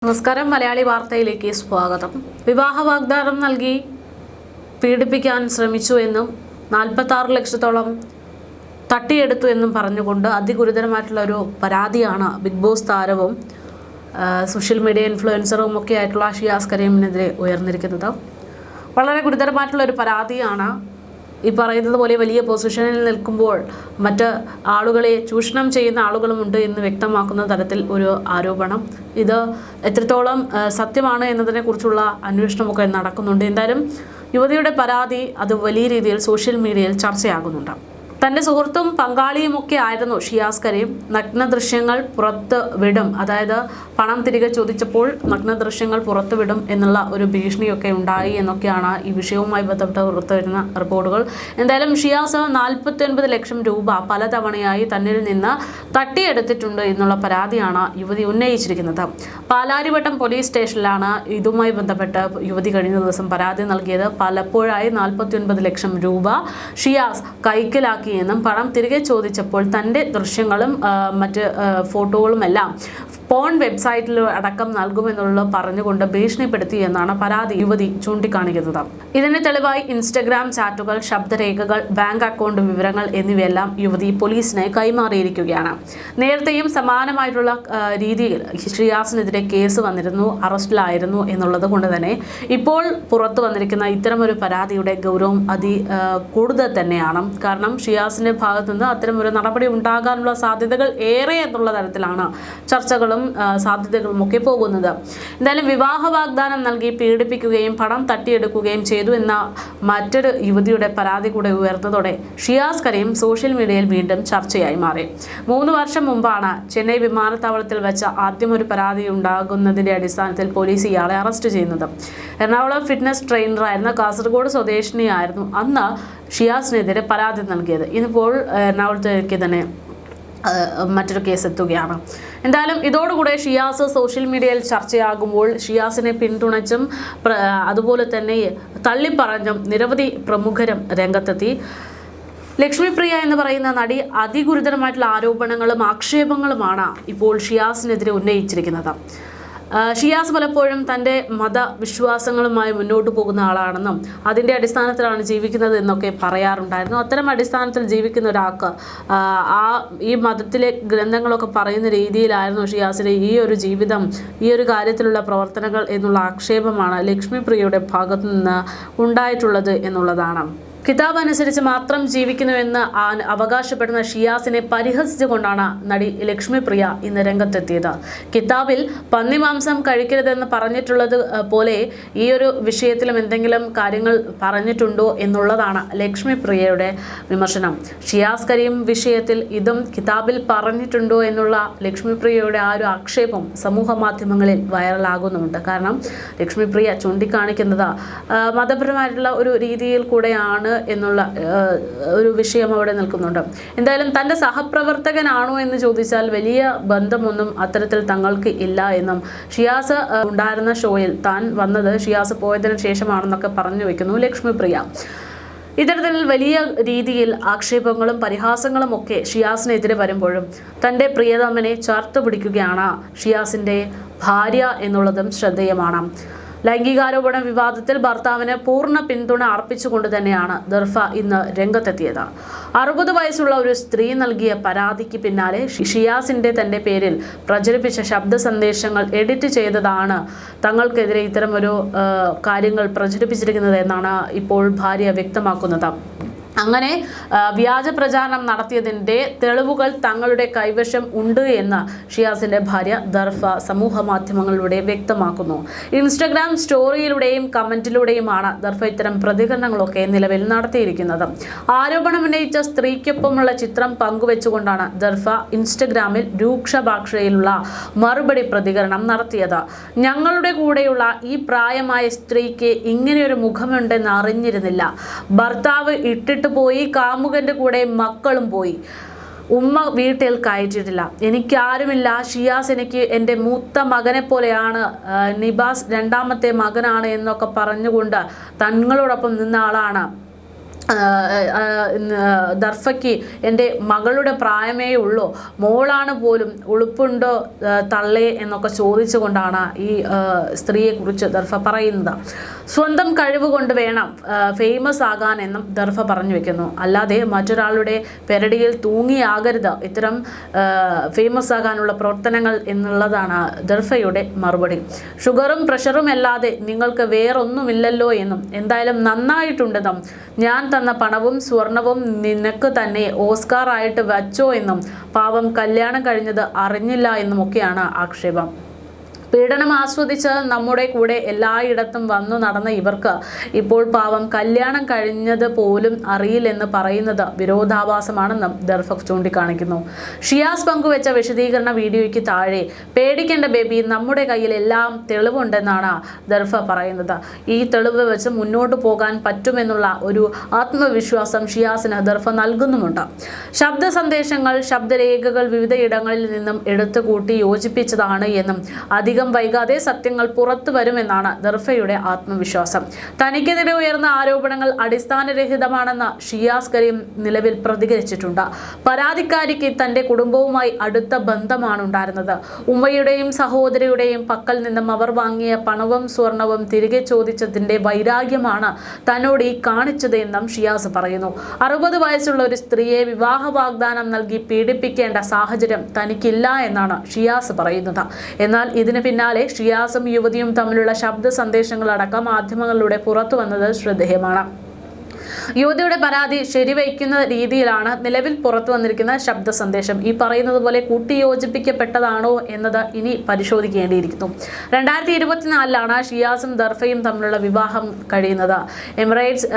നമസ്കാരം. മലയാളി വാർത്തയിലേക്ക് സ്വാഗതം. വിവാഹ വാഗ്ദാനം നൽകി പീഡിപ്പിക്കാൻ ശ്രമിച്ചു എന്നും 46 ലക്ഷത്തോളം തട്ടിയെടുത്തു എന്നും പറഞ്ഞുകൊണ്ട് അതിഗുരുതരമായിട്ടുള്ള ഒരു പരാതിയാണ് ബിഗ് ബോസ് താരവും സോഷ്യൽ മീഡിയ ഇൻഫ്ലുവൻസറും ഒക്കെ ആയിട്ടുള്ള ഷിയാസ് കരീമിനെതിരെ ഉയർന്നിരിക്കുന്നത്. വളരെ ഗുരുതരമായിട്ടുള്ള ഒരു പരാതിയാണ്. ഈ പറയുന്നത് പോലെ വലിയ പൊസിഷനിൽ നിൽക്കുമ്പോൾ മറ്റ് ആളുകളെ ചൂഷണം ചെയ്യുന്ന ആളുകളുമുണ്ട് എന്ന് വ്യക്തമാക്കുന്ന തരത്തിൽ ഒരു ആരോപണം. ഇത് എത്രത്തോളം സത്യമാണ് എന്നതിനെക്കുറിച്ചുള്ള അന്വേഷണമൊക്കെ നടക്കുന്നുണ്ട്. എന്തായാലും യുവതിയുടെ പരാതി അത് വലിയ രീതിയിൽ സോഷ്യൽ മീഡിയയിൽ ചർച്ചയാകുന്നുണ്ട്. തൻ്റെ സുഹൃത്തും പങ്കാളിയുമൊക്കെ ആയിരുന്നു ഷിയാസ് കരീം. നഗ്ന ദൃശ്യങ്ങൾ പുറത്ത് വിടും, അതായത് പണം തിരികെ ചോദിച്ചപ്പോൾ നഗ്ന ദൃശ്യങ്ങൾ പുറത്തു വിടും എന്നുള്ള ഒരു ഭീഷണിയൊക്കെ ഉണ്ടായി എന്നൊക്കെയാണ് ഈ വിഷയവുമായി ബന്ധപ്പെട്ട് പുറത്തുവരുന്ന റിപ്പോർട്ടുകൾ. എന്തായാലും ഷിയാസ് 49 ലക്ഷം രൂപ പലതവണയായി തന്നിൽ നിന്ന് തട്ടിയെടുത്തിട്ടുണ്ട് എന്നുള്ള പരാതിയാണ് യുവതി ഉന്നയിച്ചിരിക്കുന്നത്. പാലാരിവട്ടം പോലീസ് സ്റ്റേഷനിലാണ് ഇതുമായി ബന്ധപ്പെട്ട് യുവതി കഴിഞ്ഞ ദിവസം പരാതി നൽകിയത്. പലപ്പോഴായി 49 ലക്ഷം രൂപ ഷിയാസ് കൈക്കലാക്കി എന്നും പണം തിരികെ ചോദിച്ചപ്പോൾ തൻ്റെ ദൃശ്യങ്ങളും മറ്റ് ഫോട്ടോകളുമെല്ലാം പോൺ വെബ്സൈറ്റിൽ അടക്കം നൽകുമെന്നുള്ള പറഞ്ഞുകൊണ്ട് ഭീഷണിപ്പെടുത്തി എന്നാണ് പരാതി യുവതി ചൂണ്ടിക്കാണിക്കുന്നത്. ഇതിന് തെളിവായി ഇൻസ്റ്റഗ്രാം ചാറ്റുകൾ, ശബ്ദരേഖകൾ, ബാങ്ക് അക്കൗണ്ട് വിവരങ്ങൾ എന്നിവയെല്ലാം യുവതി പോലീസിനെ കൈമാറിയിരിക്കുകയാണ്. നേരത്തെയും സമാനമായിട്ടുള്ള രീതിയിൽ ഷിയാസിനെതിരെ കേസ് വന്നിരുന്നു, അറസ്റ്റിലായിരുന്നു എന്നുള്ളത് കൊണ്ട് തന്നെ ഇപ്പോൾ പുറത്തു വന്നിരിക്കുന്ന ഇത്തരമൊരു പരാതിയുടെ ഗൗരവം കൂടുതൽ തന്നെയാണ്. കാരണം ഷിയാസിന്റെ ഭാഗത്തു നിന്ന് അത്തരമൊരു നടപടി ഉണ്ടാകാനുള്ള സാധ്യതകൾ ഏറെ എന്നുള്ള തരത്തിലാണ് ചർച്ചകളും സാധ്യതകളും ഒക്കെ പോകുന്നത്. എന്തായാലും വിവാഹ വാഗ്ദാനം നൽകി പീഡിപ്പിക്കുകയും പണം തട്ടിയെടുക്കുകയും ചെയ്തു എന്ന മറ്റൊരു യുവതിയുടെ പരാതി കൂടെ ഉയർന്നതോടെ ഷിയാസ് കരീം സോഷ്യൽ മീഡിയയിൽ വീണ്ടും ചർച്ചയായി മാറി. 3 വർഷം മുമ്പാണ് ചെന്നൈ വിമാനത്താവളത്തിൽ വെച്ച് ആദ്യം ഒരു പരാതി ഉണ്ടാകുന്നതിന്റെ അടിസ്ഥാനത്തിൽ പോലീസ് ഇയാളെ അറസ്റ്റ് ചെയ്യുന്നത്. എറണാകുളം ഫിറ്റ്നസ് ട്രെയിനറായിരുന്ന കാസർഗോഡ് സ്വദേശിനിയായിരുന്നു അന്ന് ഷിയാസിനെതിരെ പരാതി നൽകിയത്. ഇതിപ്പോൾ എറണാകുളത്തേക്ക് തന്നെ മറ്റൊരു കേസ് എത്തുകയാണ്. എന്തായാലും ഇതോടുകൂടെ ഷിയാസ് സോഷ്യൽ മീഡിയയിൽ ചർച്ചയാകുമ്പോൾ ഷിയാസിനെ പിന്തുണച്ചും അതുപോലെ തന്നെ തള്ളിപ്പറഞ്ഞും നിരവധി പ്രമുഖരും രംഗത്തെത്തി. ലക്ഷ്മിപ്രിയ എന്ന് പറയുന്ന നടി അതിഗുരുതരമായിട്ടുള്ള ആരോപണങ്ങളും ആക്ഷേപങ്ങളുമാണ് ഇപ്പോൾ ഷിയാസിനെതിരെ ഉന്നയിച്ചിരിക്കുന്നത്. ഷിയാസ് പലപ്പോഴും തൻ്റെ മതവിശ്വാസങ്ങളുമായി മുന്നോട്ട് പോകുന്ന ആളാണെന്നും അതിൻ്റെ അടിസ്ഥാനത്തിലാണ് ജീവിക്കുന്നത് എന്നൊക്കെ പറയാറുണ്ടായിരുന്നു. അത്തരം അടിസ്ഥാനത്തിൽ ജീവിക്കുന്ന ഒരാൾക്ക് ഈ മതത്തിലെ ഗ്രന്ഥങ്ങളൊക്കെ പറയുന്ന രീതിയിലായിരുന്നു ഷിയാസിൻ്റെ ഈ ഒരു ജീവിതം, ഈ ഒരു കാര്യത്തിലുള്ള പ്രവർത്തനങ്ങൾ എന്നുള്ള ആക്ഷേപമാണ് ലക്ഷ്മിപ്രിയയുടെ ഭാഗത്തു നിന്ന് ഉണ്ടായിട്ടുള്ളത് എന്നുള്ളതാണ്. കിതാബ് അനുസരിച്ച് മാത്രം ജീവിക്കുന്നുവെന്ന് അവകാശപ്പെടുന്ന ഷിയാസിനെ പരിഹസിച്ചുകൊണ്ടാണ് നടി ലക്ഷ്മിപ്രിയ ഇന്ന് രംഗത്തെത്തിയത്. കിതാബിൽ പന്നിമാംസം കഴിക്കരുതെന്ന് പറഞ്ഞിട്ടുള്ളത് പോലെ ഈ ഒരു വിഷയത്തിലും എന്തെങ്കിലും കാര്യങ്ങൾ പറഞ്ഞിട്ടുണ്ടോ എന്നുള്ളതാണ് ലക്ഷ്മിപ്രിയയുടെ വിമർശനം. ഷിയാസ് കരീം വിഷയത്തിൽ ഇതും കിതാബിൽ പറഞ്ഞിട്ടുണ്ടോ എന്നുള്ള ലക്ഷ്മിപ്രിയയുടെ ആ ഒരു ആക്ഷേപം സമൂഹ മാധ്യമങ്ങളിൽ വൈറലാകുന്നുമുണ്ട്. കാരണം ലക്ഷ്മിപ്രിയ ചൂണ്ടിക്കാണിക്കുന്നത് മതപരമായിട്ടുള്ള ഒരു രീതിയിൽ കൂടെയാണ് എന്നുള്ള ഒരു വിഷയം അവിടെ നിൽക്കുന്നുണ്ട്. എന്തായാലും തൻ്റെ സഹപ്രവർത്തകനാണോ എന്ന് ചോദിച്ചാൽ വലിയ ബന്ധമൊന്നും അത്തരത്തിൽ തങ്ങൾക്ക് ഇല്ല എന്നും ഷിയാസ് ഉണ്ടായിരുന്ന ഷോയിൽ താൻ വന്നത് ഷിയാസ് പോയതിനു ശേഷമാണെന്നൊക്കെ പറഞ്ഞു വയ്ക്കുന്നു ലക്ഷ്മിപ്രിയ. ഇത്തരത്തിൽ വലിയ രീതിയിൽ ആക്ഷേപങ്ങളും പരിഹാസങ്ങളും ഒക്കെ ഷിയാസിനെതിരെ വരുമ്പോഴും തൻ്റെ പ്രിയതമനെ ചേർത്ത് പിടിക്കുകയാണ് ഷിയാസിൻ്റെ ഭാര്യ എന്നുള്ളതും ശ്രദ്ധേയമാണ്. ലൈംഗികാരോപണ വിവാദത്തിൽ ഭർത്താവിന് പൂർണ്ണ പിന്തുണ അർപ്പിച്ചുകൊണ്ട് തന്നെയാണ് ദർഫ ഇന്ന് രംഗത്തെത്തിയത്. 60 വയസ്സുള്ള ഒരു സ്ത്രീ നൽകിയ പരാതിക്ക് പിന്നാലെ ഷിയാസിന്റെ തന്റെ പേരിൽ പ്രചരിപ്പിച്ച ശബ്ദ സന്ദേശങ്ങൾ എഡിറ്റ് ചെയ്തതാണ് തങ്ങൾക്കെതിരെ ഇത്തരമൊരു കാര്യങ്ങൾ പ്രചരിപ്പിച്ചിരിക്കുന്നത് എന്നാണ് ഇപ്പോൾ ഭാര്യ വ്യക്തമാക്കുന്നത്. അങ്ങനെ വ്യാജ പ്രചാരണം നടത്തിയതിൻ്റെ തെളിവുകൾ തങ്ങളുടെ കൈവശം ഉണ്ട് എന്ന് ഷിയാസിന്റെ ഭാര്യ ദർഫ സമൂഹ മാധ്യമങ്ങളിലൂടെ വ്യക്തമാക്കുന്നു. ഇൻസ്റ്റഗ്രാം സ്റ്റോറിയിലൂടെയും കമന്റിലൂടെയുമാണ് ദർഫ ഇത്തരം പ്രതികരണങ്ങളൊക്കെ നിലവിൽ നടത്തിയിരിക്കുന്നത്. ആരോപണം ഉന്നയിച്ച സ്ത്രീക്കൊപ്പമുള്ള ചിത്രം പങ്കുവെച്ചുകൊണ്ടാണ് ദർഫ ഇൻസ്റ്റഗ്രാമിൽ രൂക്ഷ ഭാഷയിലുള്ള മറുപടി പ്രതികരണം നടത്തിയത്. ഞങ്ങളുടെ കൂടെയുള്ള ഈ പ്രായമായ സ്ത്രീക്ക് ഇങ്ങനെയൊരു മുഖമുണ്ടെന്ന് അറിഞ്ഞിരുന്നില്ല. ഭർത്താവ് ഇട്ടിട്ട് പോയി, കാമുകന്റെ കൂടെ മക്കളും പോയി, ഉമ്മ വീട്ടിൽ കയറ്റിയിട്ടില്ല, എനിക്കാരുമില്ല. ഷിയാസ് എനിക്ക് എൻ്റെ മൂത്ത മകനെ പോലെയാണ്, നിബാസ് 2ാമത്തെ മകനാണ് എന്നൊക്കെ പറഞ്ഞുകൊണ്ട് തങ്ങളോടൊപ്പം നിന്ന ആളാണ്. ദർഫയ്ക്ക് എൻ്റെ മകളുടെ പ്രായമേ ഉള്ളൂ, മോളാണ് പോലും, ഉളുപ്പുണ്ടോ തള്ളേ എന്നൊക്കെ ചോദിച്ചുകൊണ്ടാണ് ഈ സ്ത്രീയെക്കുറിച്ച് ദർഫ പറയുന്നത്. സ്വന്തം കഴിവ് കൊണ്ട് വേണം ഫേമസ് ആകാൻ എന്നും ദർഫ പറഞ്ഞു വെക്കുന്നു. അല്ലാതെ മറ്റൊരാളുടെ പെരടിയിൽ തൂങ്ങിയാകരുത് ഇത്തരം ഫേമസ് ആകാനുള്ള പ്രവർത്തനങ്ങൾ എന്നുള്ളതാണ് ദർഫയുടെ മറുപടി. ഷുഗറും പ്രഷറും അല്ലാതെ നിങ്ങൾക്ക് വേറൊന്നുമില്ലല്ലോ എന്നും എന്തായാലും നന്നായിട്ടുണ്ടെന്നും ഞാൻ തന്ന പണവും സ്വർണവും നിനക്ക് തന്നെ ഓസ്കാർ ആയിട്ട് വച്ചോ എന്നും പാവം കല്യാണം കഴിഞ്ഞത് അറിഞ്ഞില്ല എന്നുമൊക്കെയാണ് ആക്ഷേപം. പീഡനം ആസ്വദിച്ച് നമ്മുടെ കൂടെ എല്ലായിടത്തും വന്നു നടന്ന ഇവർക്ക് ഇപ്പോൾ പാവം കല്യാണം കഴിഞ്ഞത് പോലും അറിയില്ലെന്ന് പറയുന്നത് വിരോധാഭാസമാണെന്നും ദർഫ ചൂണ്ടിക്കാണിക്കുന്നു. ഷിയാസ് പങ്കുവെച്ച വിശദീകരണ വീഡിയോയ്ക്ക് താഴെ പേടിക്കേണ്ട ബേബി, നമ്മുടെ കയ്യിൽ എല്ലാം തെളിവുണ്ടെന്നാണ് ദർഫ പറയുന്നത്. ഈ തെളിവ് വെച്ച് മുന്നോട്ട് പോകാൻ പറ്റുമെന്നുള്ള ഒരു ആത്മവിശ്വാസം ഷിയാസിന് ദർഫ നൽകുന്നുമുണ്ട്. ശബ്ദ സന്ദേശങ്ങൾ, ശബ്ദരേഖകൾ വിവിധയിടങ്ങളിൽ നിന്നും എടുത്തുകൂട്ടി യോജിപ്പിച്ചതാണ് എന്നും അധികം വൈകാതെ സത്യങ്ങൾ പുറത്തു വരുമെന്നാണ് ദർഫയുടെ ആത്മവിശ്വാസം. തനിക്കെതിരെ ഉയർന്ന ആരോപണങ്ങൾ അടിസ്ഥാനരഹിതമാണെന്ന് ഷിയാസ് കരീം നിലവിൽ പ്രതികരിച്ചിട്ടുണ്ട്. പരാതിക്കാരിക്ക് തന്റെ കുടുംബവുമായി അടുത്ത ബന്ധമാണ് ഉണ്ടായിരുന്നത്. ഉമ്മയുടെയും സഹോദരിയുടെയും പക്കൽ നിന്നും അവർ വാങ്ങിയ പണവും സ്വർണവും തിരികെ ചോദിച്ചതിന്റെ വൈരാഗ്യമാണ് തന്നോട് ഈ കാണിച്ചത് എന്നും ഷിയാസ് പറയുന്നു. 60 വയസ്സുള്ള ഒരു സ്ത്രീയെ വിവാഹ വാഗ്ദാനം നൽകി പീഡിപ്പിക്കേണ്ട സാഹചര്യം തനിക്കില്ല എന്നാണ് ഷിയാസ് പറയുന്നത്. എന്നാൽ ഇതിന് പിന്നാലെ ഷിയാസും യുവതിയും തമ്മിലുള്ള ശബ്ദ സന്ദേശങ്ങളടക്കം മാധ്യമങ്ങളിലൂടെ പുറത്തു വന്നത് ശ്രദ്ധേയമാണ്. യുവതിയുടെ പരാതി ശരിവയ്ക്കുന്ന രീതിയിലാണ് നിലവിൽ പുറത്തു വന്നിരിക്കുന്ന ശബ്ദ സന്ദേശം. ഈ പറയുന്നത് പോലെ കൂട്ടിയോജിപ്പിക്കപ്പെട്ടതാണോ എന്നത് ഇനി പരിശോധിക്കേണ്ടിയിരിക്കുന്നു. 2024 ഷിയാസും ദർഫയും തമ്മിലുള്ള വിവാഹം കഴിയുന്നത്. എമിറേറ്റ്സ്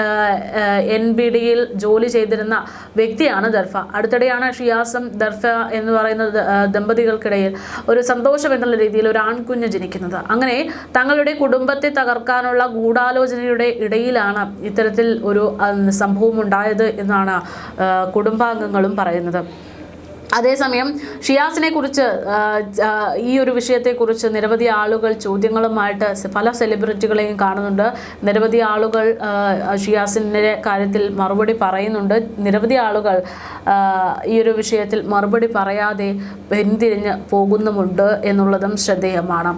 NBDയിൽ ജോലി ചെയ്തിരുന്ന വ്യക്തിയാണ് ദർഫ. അടുത്തിടെയാണ് ഷിയാസും ദർഫ എന്ന് പറയുന്ന ദമ്പതികൾക്കിടയിൽ ഒരു സന്തോഷം എന്നുള്ള രീതിയിൽ ഒരു ആൺകുഞ്ഞ് ജനിക്കുന്നത്. അങ്ങനെ തങ്ങളുടെ കുടുംബത്തെ തകർക്കാനുള്ള ഗൂഢാലോചനയുടെ ഇടയിലാണ് ഇത്തരത്തിൽ ഒരു സംഭവം ഉണ്ടായത് എന്നാണ് കുടുംബാംഗങ്ങളും പറയുന്നത്. അതേസമയം ഷിയാസിനെ കുറിച്ച് ഈ ഒരു വിഷയത്തെക്കുറിച്ച് നിരവധി ആളുകൾ ചോദ്യങ്ങളുമായിട്ട് പല സെലിബ്രിറ്റികളെയും കാണുന്നുണ്ട്. നിരവധി ആളുകൾ ഷിയാസിൻ്റെ കാര്യത്തിൽ മറുപടി പറയുന്നുണ്ട്. നിരവധി ആളുകൾ ഈ ഒരു വിഷയത്തിൽ മറുപടി പറയാതെ പിന്തിരിഞ്ഞ് പോകുന്നുമുണ്ട് എന്നുള്ളതും ശ്രദ്ധേയമാണ്.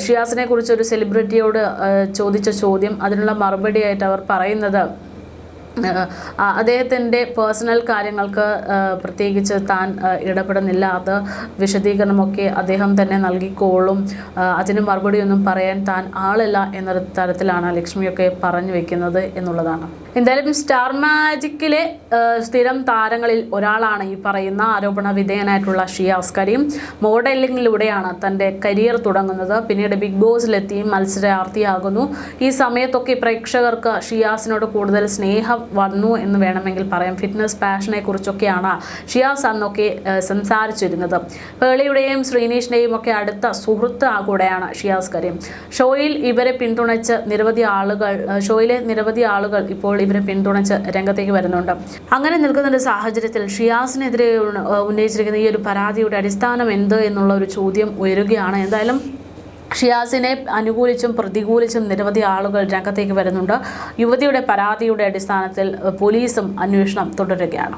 ഷിയാസിനെ കുറിച്ച് ഒരു സെലിബ്രിറ്റിയോട് ചോദിച്ച ചോദ്യം, അതിനുള്ള മറുപടിയായിട്ട് അവർ പറയുന്നത് അദ്ദേഹത്തിൻ്റെ പേഴ്സണൽ കാര്യങ്ങൾക്ക് പ്രത്യേകിച്ച് താൻ ഇടപെടുന്നില്ല, അത് വിശദീകരണമൊക്കെ അദ്ദേഹം തന്നെ നൽകിക്കോളും, അതിന് മറുപടിയൊന്നും പറയാൻ താൻ ആളല്ല എന്ന തരത്തിലാണ് ലക്ഷ്മിയൊക്കെ പറഞ്ഞു വെക്കുന്നത് എന്നുള്ളതാണ്. എന്തായാലും സ്റ്റാർ മാജിക്കിലെ സ്ഥിരം താരങ്ങളിൽ ഒരാളാണ് ഈ പറയുന്ന ആരോപണ വിധേയനായിട്ടുള്ള ഷിയാസ് കരീം. മോഡലിങ്ങിലൂടെയാണ് തൻ്റെ കരിയർ തുടങ്ങുന്നത്. പിന്നീട് ബിഗ് ബോസിലെത്തി മത്സരാർത്ഥിയാകുന്നു. ഈ സമയത്തൊക്കെ പ്രേക്ഷകർക്ക് ഷിയാസിനോട് കൂടുതൽ സ്നേഹം വന്നു എന്ന് വേണമെങ്കിൽ പറയാം. ഫിറ്റ്നസ് പാഷനെ കുറിച്ചൊക്കെയാണ് ഷിയാസ് അന്നൊക്കെ സംസാരിച്ചിരുന്നത്. പേളിയുടെയും ശ്രീനീഷിൻ്റെയും ഒക്കെ അടുത്ത സുഹൃത്ത് കൂടെയാണ് ഷിയാസ് കരീം. ഷോയിലെ നിരവധി ആളുകൾ ഇപ്പോൾ ഇവരെ പിന്തുണച്ച് രംഗത്തേക്ക് വരുന്നുണ്ട്. അങ്ങനെ നിൽക്കുന്ന ഒരു സാഹചര്യത്തിൽ ഷിയാസിനെതിരെ ഉന്നയിച്ചിരിക്കുന്ന ഈ ഒരു പരാതിയുടെ അടിസ്ഥാനം എന്ത് എന്നുള്ള ഒരു ചോദ്യം ഉയരുകയാണ്. എന്തായാലും ഷിയാസിനെ അനുകൂലിച്ചും പ്രതികൂലിച്ചും നിരവധി ആളുകൾ രംഗത്തേക്ക് വരുന്നുണ്ട്. യുവതിയുടെ പരാതിയുടെ അടിസ്ഥാനത്തിൽ പോലീസും അന്വേഷണം തുടരുകയാണ്.